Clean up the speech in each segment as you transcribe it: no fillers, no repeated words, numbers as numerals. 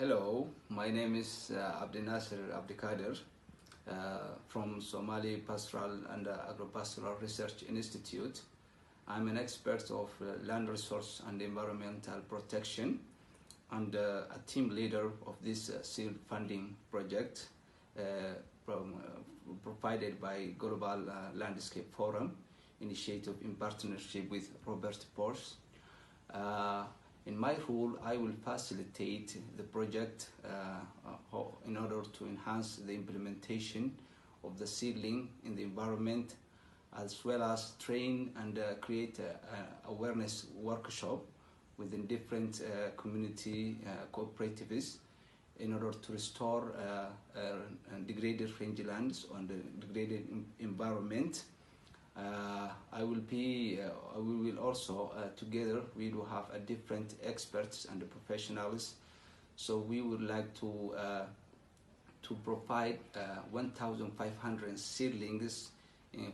Hello, my name is Abdinasir Abdikader from Somali Pastoral and Agro-pastoral Research Institute. I'm an expert of land resource and environmental protection and a team leader of this seed funding project provided by Global Landscape Forum initiative in partnership with Robert Bosch. In my role, I will facilitate the project in order to enhance the implementation of the seedling in the environment, as well as train and create an awareness workshop within different community cooperatives in order to restore degraded rangelands on the degraded environment. We will also together we will have different experts and professionals. So we would like to provide 1,500 seedlings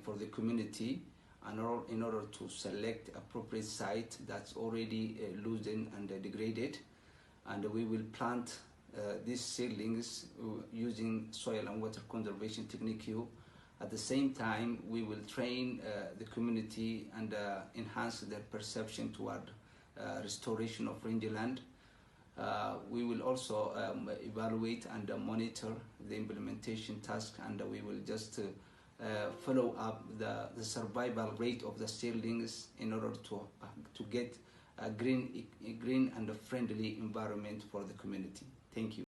for the community, and in order to select appropriate site that's already loosened and degraded, and we will plant these seedlings using soil and water conservation technique. At the same time, we will train the community and enhance their perception toward restoration of rangeland. We will also evaluate and monitor the implementation task, and we will just follow up the survival rate of the seedlings in order to get a green and a friendly environment for the community. Thank you.